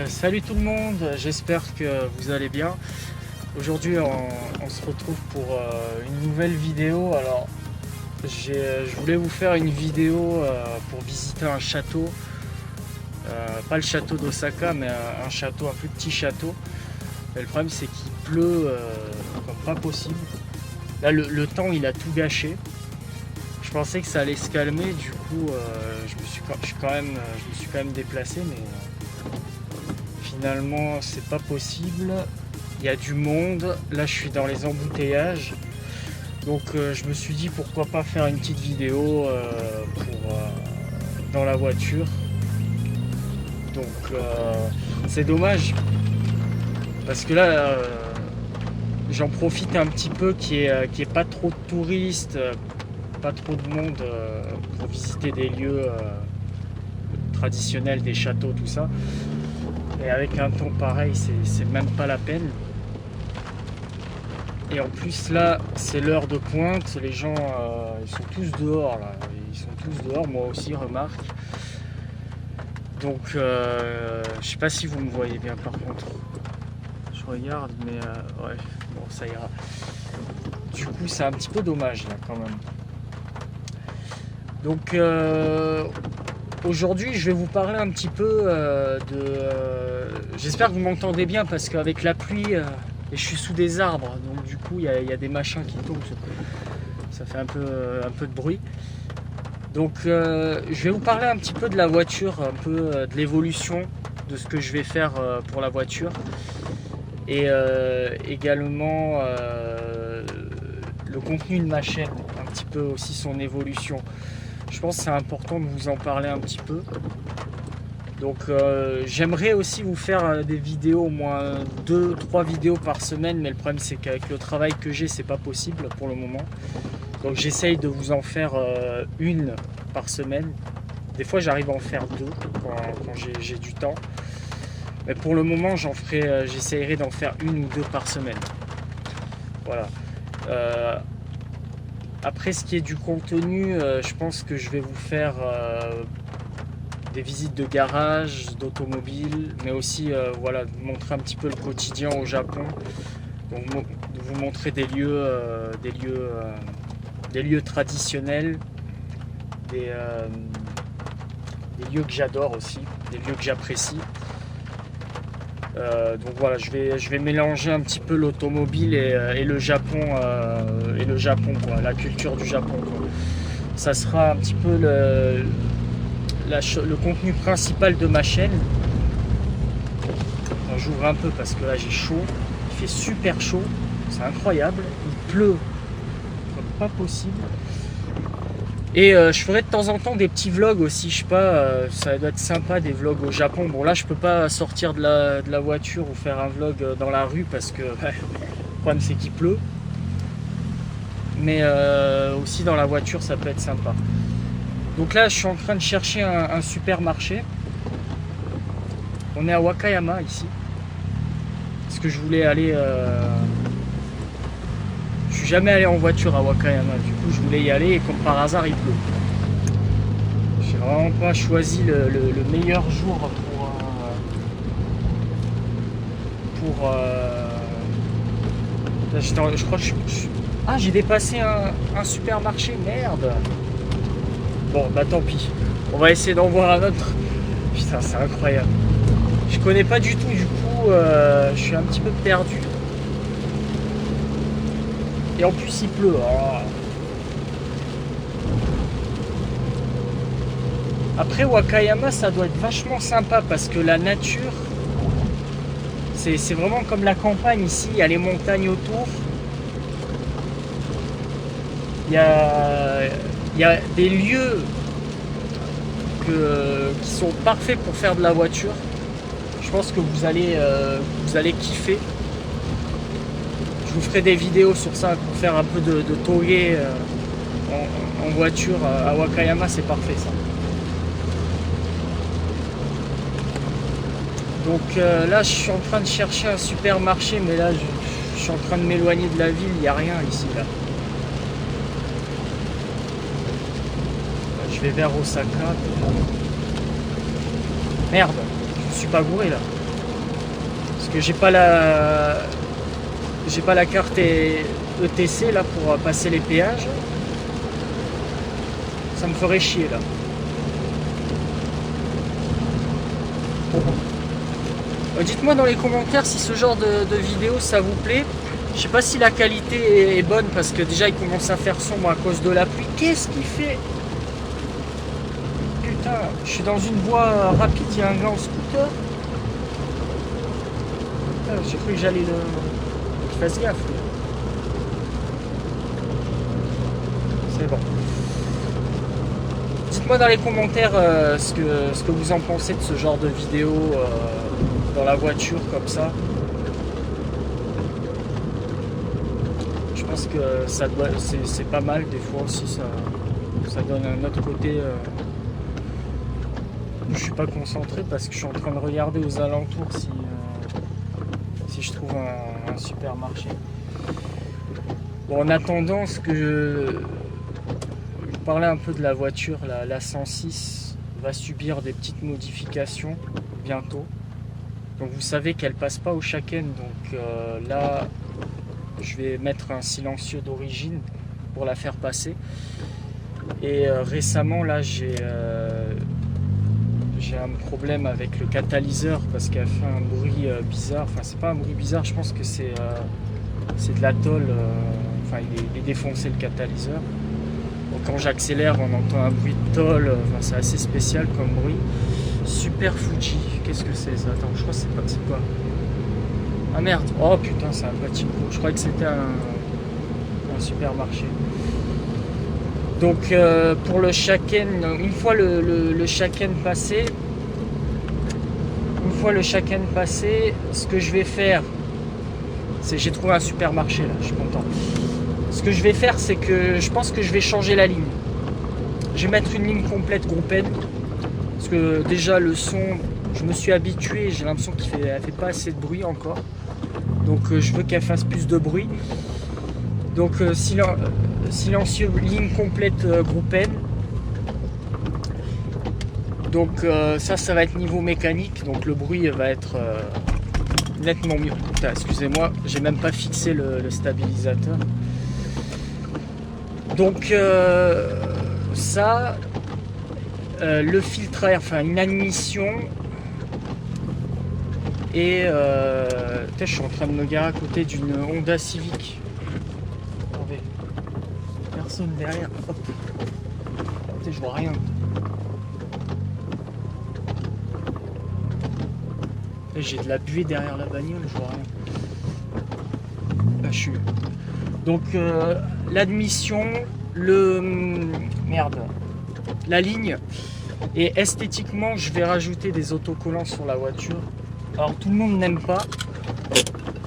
Salut tout le monde, j'espère que vous allez bien. Aujourd'hui on se retrouve pour une nouvelle vidéo. Alors je voulais vous faire une vidéo pour visiter un château. Pas le château d'Osaka mais un château, un plus petit château. Mais le problème c'est qu'il pleut comme pas possible. Là le temps il a tout gâché. Je pensais que ça allait se calmer, du coup je me suis quand même déplacé, mais finalement c'est pas possible. Il y a du monde, là je suis dans les embouteillages, donc je me suis dit pourquoi pas faire une petite vidéo dans la voiture. Donc c'est dommage parce que là j'en profite un petit peu qu'il n'y ait pas trop de touristes, pas trop de monde pour visiter des lieux traditionnels, des châteaux, tout ça. Et avec un temps pareil, c'est même pas la peine. Et en plus là, c'est l'heure de pointe, les gens ils sont tous dehors là. Ils sont tous dehors, moi aussi remarque. Donc je sais pas si vous me voyez bien par contre. Je regarde mais ouais, bon ça ira. Du coup c'est un petit peu dommage là quand même. Donc aujourd'hui je vais vous parler un petit peu j'espère que vous m'entendez bien parce qu'avec la pluie et je suis sous des arbres, donc du coup il y a des machins qui tombent, ça fait un peu de bruit. Donc je vais vous parler un petit peu de la voiture, un peu de l'évolution de ce que je vais faire pour la voiture. Et également le contenu de ma chaîne, un petit peu aussi son évolution. Je pense que c'est important de vous en parler un petit peu. Donc j'aimerais aussi vous faire des vidéos, au moins 2-3 vidéos par semaine, mais le problème c'est qu'avec le travail que j'ai, c'est pas possible pour le moment. Donc j'essaye de vous en faire une par semaine. Des fois j'arrive à en faire deux quand j'ai du temps. Mais pour le moment j'essayerai d'en faire une ou deux par semaine. Voilà. Après ce qui est du contenu, je pense que je vais vous faire des visites de garage, d'automobile, mais aussi voilà, vous montrer un petit peu le quotidien au Japon. Donc vous montrer des lieux traditionnels, des lieux que j'adore aussi, des lieux que j'apprécie. Donc voilà, je vais mélanger un petit peu l'automobile et le Japon, quoi, la culture du Japon, quoi. Ça sera un petit peu le contenu principal de ma chaîne. J'ouvre un peu parce que là j'ai chaud, il fait super chaud, c'est incroyable, il pleut comme pas possible. Et je ferai de temps en temps des petits vlogs aussi, je sais pas, ça doit être sympa des vlogs au Japon. Bon là je peux pas sortir de la voiture ou faire un vlog dans la rue parce que le problème c'est qu'il pleut. Mais aussi dans la voiture ça peut être sympa. Donc là je suis en train de chercher un supermarché. On est à Wakayama ici. Parce que je voulais aller... Je suis jamais allé en voiture à Wakayama, du coup je voulais y aller et comme par hasard il pleut. J'ai vraiment pas choisi le meilleur jour je crois que ah, j'ai dépassé un supermarché, merde. Bon bah tant pis, on va essayer d'en voir un autre. Putain c'est incroyable. Je connais pas du tout, du coup je suis un petit peu perdu. Et en plus il pleut. Oh. Après Wakayama ça doit être vachement sympa parce que la nature, c'est vraiment comme la campagne ici, il y a les montagnes autour. Il y a des lieux qui sont parfaits pour faire de la voiture. Je pense que vous allez kiffer. Je vous ferai des vidéos sur ça pour faire un peu de toge en voiture à Wakayama, c'est parfait ça. Donc là je suis en train de chercher un supermarché, mais là je suis en train de m'éloigner de la ville, il n'y a rien ici là. Je vais vers Osaka. Merde, je me suis pas gouré là. Parce que j'ai pas la carte ETC là pour passer les péages. Ça me ferait chier là. Dites-moi dans les commentaires si ce genre de vidéo ça vous plaît. Je sais pas si la qualité est bonne parce que déjà il commence à faire sombre à cause de la pluie. Qu'est-ce qu'il fait? Putain, je suis dans une voie rapide, il y a un gars en scooter. J'ai cru que j'allais le... Je fasse gaffe. C'est bon. Dites-moi dans les commentaires ce que vous en pensez de ce genre de vidéo dans la voiture comme ça. Je pense que ça doit, c'est pas mal des fois aussi, ça donne un autre côté où je suis pas concentré parce que je suis en train de regarder aux alentours si je trouve un supermarché. Bon, en attendant, ce que je parlais un peu de la voiture, la 106 va subir des petites modifications bientôt. Donc vous savez qu'elle passe pas au Shaken, donc là je vais mettre un silencieux d'origine pour la faire passer. Et récemment là j'ai un problème avec le catalyseur parce qu'elle fait un bruit bizarre. Enfin c'est pas un bruit bizarre, je pense que c'est de la tôle. Enfin il est défoncé le catalyseur. Donc quand j'accélère on entend un bruit de tôle. Enfin c'est assez spécial comme bruit. Super Fuji, qu'est-ce que c'est ça? Attends, je crois que c'est quoi? Ah merde, oh putain c'est un pachinko. Je croyais que c'était un supermarché. Donc pour le Shaken, une fois le Shaken passé, ce que je vais faire, c'est j'ai trouvé un supermarché là, je suis content. Ce que je vais faire, c'est que je pense que je vais changer la ligne. Je vais mettre une ligne complète groupe N. Parce que déjà le son, je me suis habitué, j'ai l'impression qu'elle fait pas assez de bruit encore. Donc je veux qu'elle fasse plus de bruit. Donc silencieux, ligne complète groupe N. Donc ça va être niveau mécanique. Donc le bruit va être nettement mieux. Putain, excusez-moi, j'ai même pas fixé le stabilisateur. Donc ça... le filtre à air, enfin une admission et je suis en train de me garer à côté d'une Honda Civic. Attendez, personne derrière. Hop. Je vois rien. J'ai de la buée derrière la bagnole, je vois rien. Là, je suis. Donc l'admission, la ligne. Et esthétiquement, je vais rajouter des autocollants sur la voiture. Alors tout le monde n'aime pas.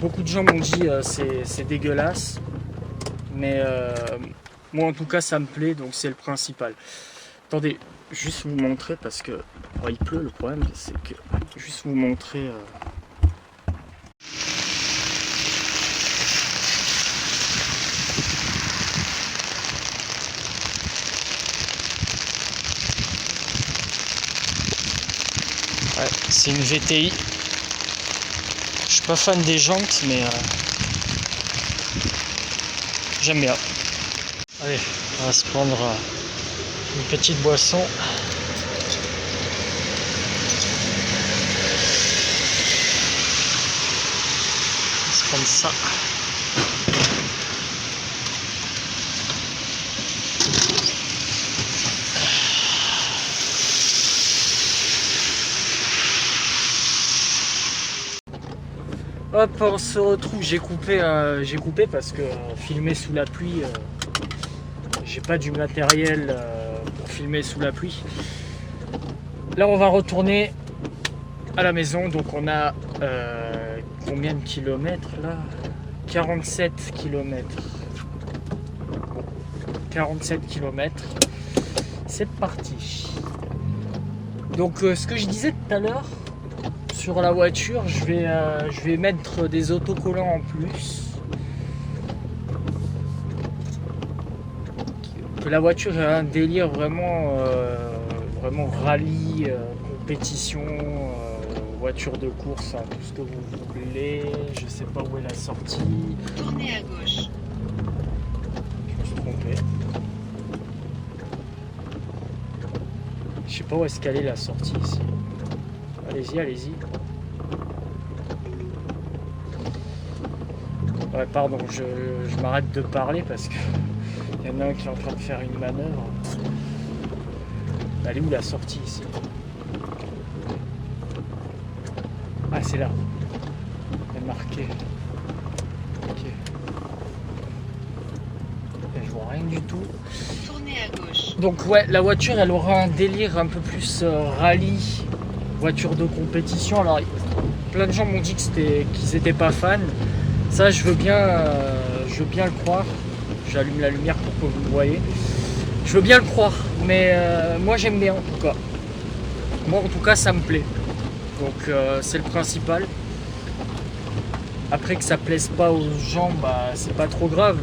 Beaucoup de gens m'ont dit c'est dégueulasse. Mais moi en tout cas ça me plaît, donc c'est le principal. Attendez, juste vous montrer parce que il pleut, le problème c'est que juste vous montrer. Ouais, c'est une VTI. Je suis pas fan des jantes, mais j'aime bien. Allez, on va se prendre une petite boisson. On va se prendre ça. Hop, on se retrouve. J'ai coupé parce que filmer sous la pluie, j'ai pas du matériel pour filmer sous la pluie. Là, on va retourner à la maison. Donc, on a combien de kilomètres là? 47 kilomètres. 47 kilomètres. C'est parti. Donc, ce que je disais tout à l'heure. Sur la voiture, je vais mettre des autocollants en plus. Que la voiture a un délire vraiment rallye, compétition, voiture de course, hein, tout ce que vous voulez. Je sais pas où est la sortie. Tournez à gauche. Je me suis trompé. Je sais pas où est-ce qu'elle est la sortie ici. Allez-y, allez-y. Ouais, pardon, je m'arrête de parler parce que il y en a un qui est en train de faire une manœuvre. Elle est où la sortie ici? Ah, c'est là. Elle est marquée. Ok. Et je vois rien du tout. Tournez à gauche. Donc ouais, la voiture, elle aura un délire un peu plus rallye, voiture de compétition. Alors, plein de gens m'ont dit qu'ils étaient pas fans. Ça, je veux bien le croire. J'allume la lumière pour que vous me voyez. Je veux bien le croire, mais moi j'aime bien en tout cas. Moi en tout cas ça me plaît. Donc c'est le principal. Après que ça plaise pas aux gens, bah c'est pas trop grave.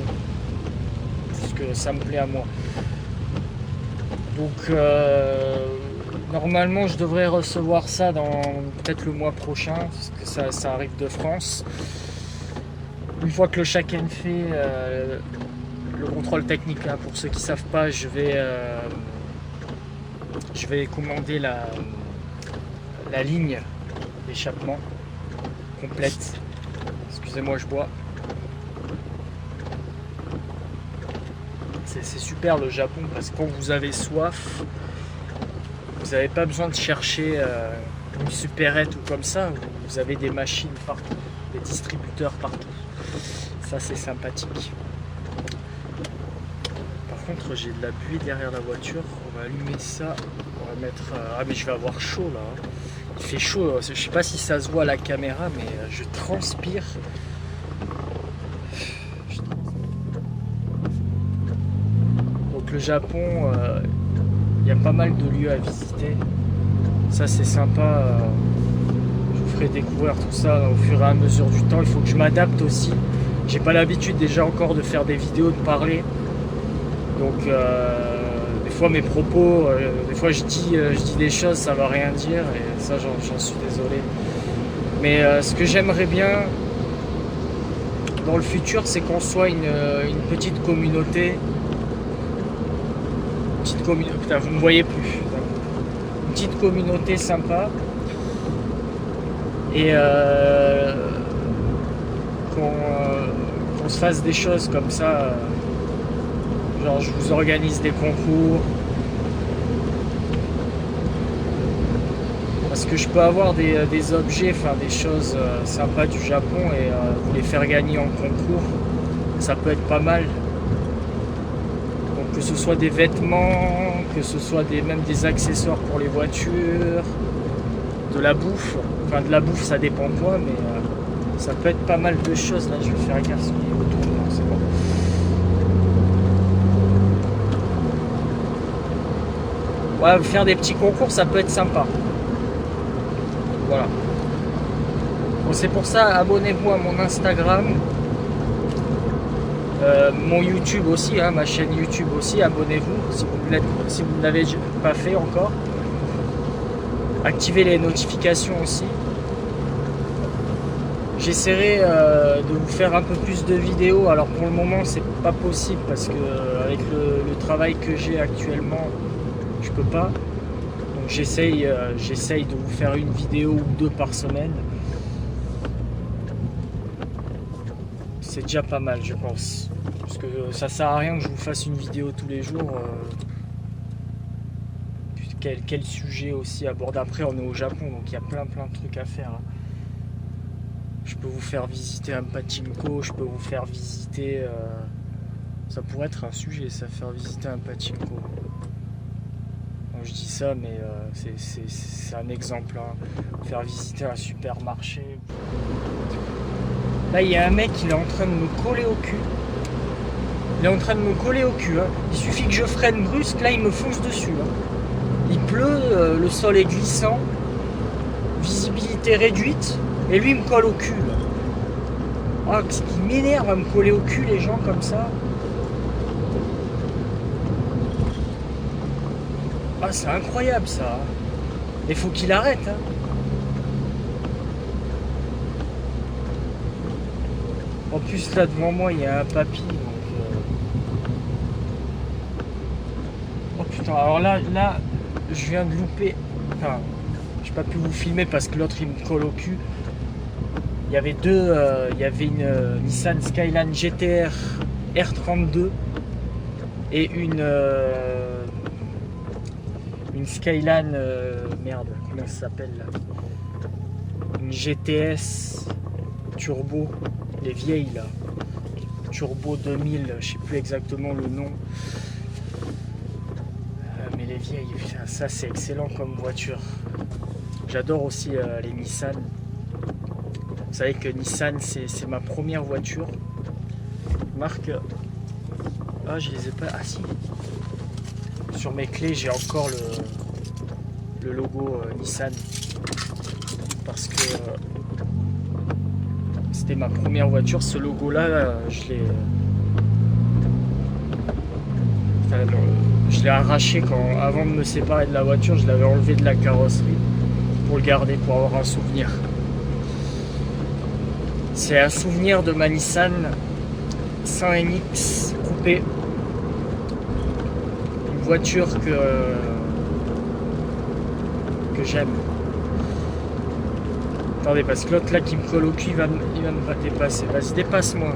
Puisque ça me plaît à moi. Donc normalement je devrais recevoir ça dans peut-être le mois prochain, parce que ça arrive de France. Une fois que le chacun fait le contrôle technique, hein, pour ceux qui ne savent pas, je vais commander la ligne d'échappement complète. Excusez-moi, je bois. C'est super le Japon, parce que quand vous avez soif, vous n'avez pas besoin de chercher une supérette ou comme ça. Vous avez des machines partout, des distributeurs partout. Ça c'est sympathique. Par contre j'ai de la buée derrière la voiture. On va allumer ça. On va mettre. Ah mais je vais avoir chaud là. Il fait chaud. Je sais pas si ça se voit à la caméra, mais je transpire. Donc le Japon, il y a pas mal de lieux à visiter. Ça c'est sympa. Je vous ferai découvrir tout ça au fur et à mesure du temps. Il faut que je m'adapte aussi. J'ai pas l'habitude déjà encore de faire des vidéos, de parler. Donc des fois mes propos, des fois je dis des choses, ça va rien dire, et ça j'en suis désolé. Mais ce que j'aimerais bien dans le futur, c'est qu'on soit une petite communauté. Putain, vous me voyez plus. Une petite communauté sympa. Et qu'on se fasse des choses comme ça, genre je vous organise des concours, parce que je peux avoir des objets, enfin des choses sympas du Japon et vous les faire gagner en concours, ça peut être pas mal. Donc que ce soit des vêtements, que ce soit même des accessoires pour les voitures, de la bouffe, enfin de la bouffe ça dépend quoi, mais ça peut être pas mal de choses. Là je vais faire gaffe, c'est bon. Ouais, faire des petits concours ça peut être sympa. Voilà. Bon, c'est pour ça, abonnez-vous à mon Instagram, mon YouTube aussi, hein, ma chaîne YouTube aussi, abonnez-vous si vous ne l'avez pas fait encore. Activez les notifications aussi. J'essaierai de vous faire un peu plus de vidéos. Alors pour le moment c'est pas possible parce que avec le travail que j'ai actuellement, je peux pas. Donc j'essaye de vous faire une vidéo ou deux par semaine. C'est déjà pas mal je pense. Parce que ça sert à rien que je vous fasse une vidéo tous les jours. Quel sujet aussi aborder. Après on est au Japon donc il y a plein de trucs à faire. Je peux vous faire visiter un pachinko, je peux vous faire visiter... ça pourrait être un sujet, ça, faire visiter un pachinko. Bon, je dis ça, mais c'est un exemple. Hein. Faire visiter un supermarché. Là, il y a un mec, il est en train de me coller au cul. Il est en train de me coller au cul. Hein. Il suffit que je freine brusque, là, il me fonce dessus. Hein. Il pleut, le sol est glissant, visibilité réduite. Et lui il me colle au cul. Ah, ce qui m'énerve à me coller au cul les gens comme ça. Ah c'est incroyable ça. Il faut qu'il arrête. Hein. En plus là devant moi il y a un papy. Donc, oh putain, alors là, je viens de louper. Enfin, j'ai pas pu vous filmer parce que l'autre il me colle au cul. Il y avait il y avait une Nissan Skyline GTR R32 et une Skyline, merde, comment ça s'appelle là, une GTS Turbo, les vieilles là, Turbo 2000, je sais plus exactement le nom, mais les vieilles, putain, ça c'est excellent comme voiture. J'adore aussi les Nissan. Vous savez que Nissan c'est ma première voiture. Marque. Ah, je les ai pas. Ah si. Sur mes clés j'ai encore le logo Nissan. Parce que c'était ma première voiture. Ce logo là, je l'ai. Enfin, je l'ai arraché avant de me séparer de la voiture, je l'avais enlevé de la carrosserie pour le garder, pour avoir un souvenir. C'est un souvenir de ma Nissan 100NX coupé. Une voiture que j'aime. Attendez, parce que l'autre là qui me colle au cul, il va me dépasser. Vas-y, dépasse-moi.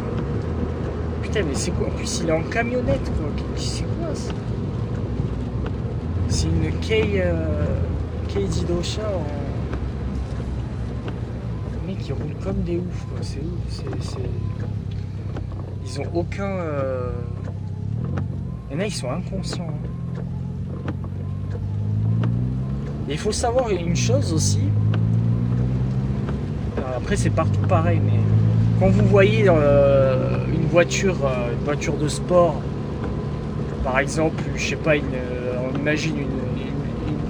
Putain, mais c'est quoi? En plus, il est en camionnette, quoi. C'est quoi ça? C'est une Kei Didosha en... Les mecs, ils roulent comme des oufs, quoi. C'est ouf. Ils ont aucun... Il y en a, ils sont inconscients. Hein. Et il faut savoir une chose aussi. Alors après, c'est partout pareil, mais quand vous voyez une voiture de sport, par exemple, je sais pas, on imagine une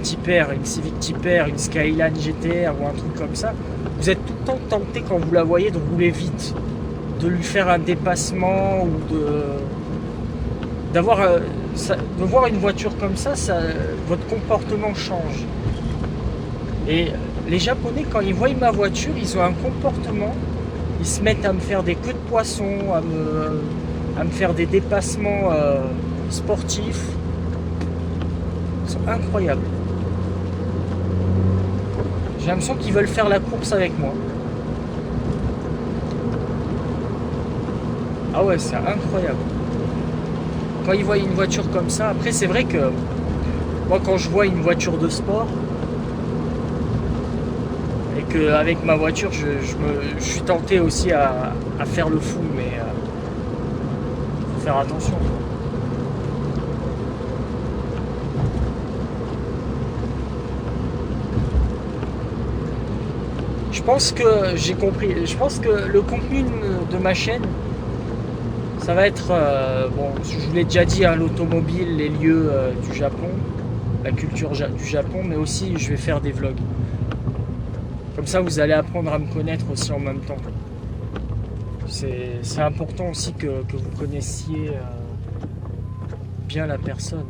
Tipper, une Civic Tipper, une Skyline GTR ou un truc comme ça, vous êtes tout le temps tenté quand vous la voyez de rouler vite, de lui faire un dépassement ou de voir une voiture comme ça, votre comportement change. Et les Japonais, quand ils voient ma voiture, ils ont un comportement, ils se mettent à me faire des queues de poisson, à me faire des dépassements sportifs. Ils sont incroyables. J'ai l'impression qu'ils veulent faire la course avec moi. Ah ouais, c'est incroyable. Quand ils voient une voiture comme ça, après c'est vrai que moi quand je vois une voiture de sport et qu'avec ma voiture je suis tenté aussi à faire le fou, mais faut faire attention. Je pense que j'ai compris. Je pense que le contenu de ma chaîne, ça va être, bon, je vous l'ai déjà dit, hein, l'automobile, les lieux du Japon, la culture du Japon, mais aussi je vais faire des vlogs. Comme ça, vous allez apprendre à me connaître aussi en même temps. C'est important aussi que vous connaissiez bien la personne.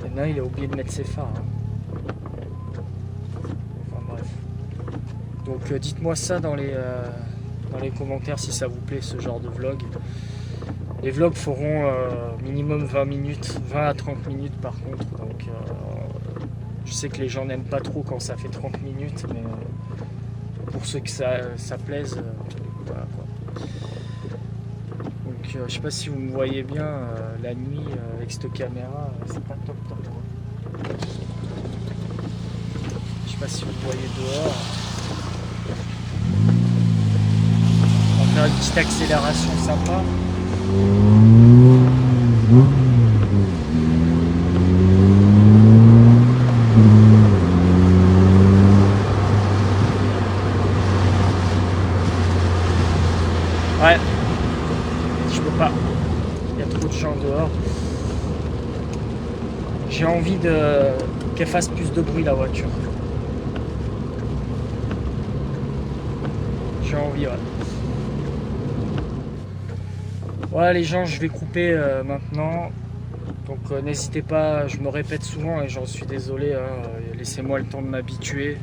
Il y en a, il a oublié de mettre ses phares. Hein. Enfin bref. Donc dites-moi ça dans les commentaires si ça vous plaît ce genre de vlog. Les vlogs feront minimum 20 minutes, 20 à 30 minutes par contre. Donc je sais que les gens n'aiment pas trop quand ça fait 30 minutes, mais pour ceux que ça plaise, voilà quoi. Donc je sais pas si vous me voyez bien la nuit avec cette caméra, c'est pas top quoi. Je sais pas si vous me voyez dehors. On va faire une petite accélération sympa. Ouais, je peux pas. Il y a trop de gens dehors. J'ai envie qu'elle fasse plus de bruit la voiture. J'ai envie, ouais. Voilà les gens, je vais couper maintenant. Donc n'hésitez pas, je me répète souvent et j'en suis désolé. Hein, laissez-moi le temps de m'habituer.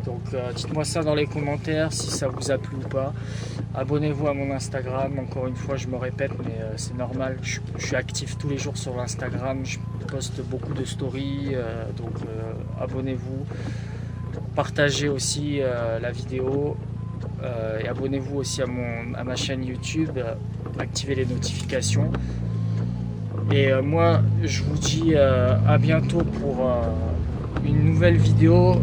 Donc dites-moi ça dans les commentaires si ça vous a plu ou pas. Abonnez-vous à mon Instagram, encore une fois je me répète mais c'est normal, je suis actif tous les jours sur l'Instagram, je poste beaucoup de stories, donc abonnez-vous, partagez aussi la vidéo et abonnez-vous aussi à ma chaîne YouTube, activez les notifications. Et moi je vous dis à bientôt pour une nouvelle vidéo.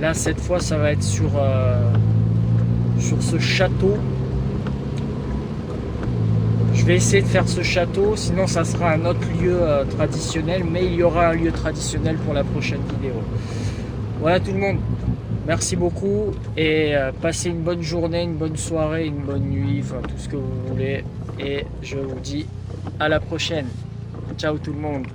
Là cette fois ça va être sur ce château. Je vais essayer de faire ce château, sinon ça sera un autre lieu traditionnel, mais il y aura un lieu traditionnel pour la prochaine vidéo. Voilà tout le monde, merci beaucoup et passez une bonne journée, une bonne soirée, une bonne nuit, enfin tout ce que vous voulez, et je vous dis à la prochaine. Ciao tout le monde.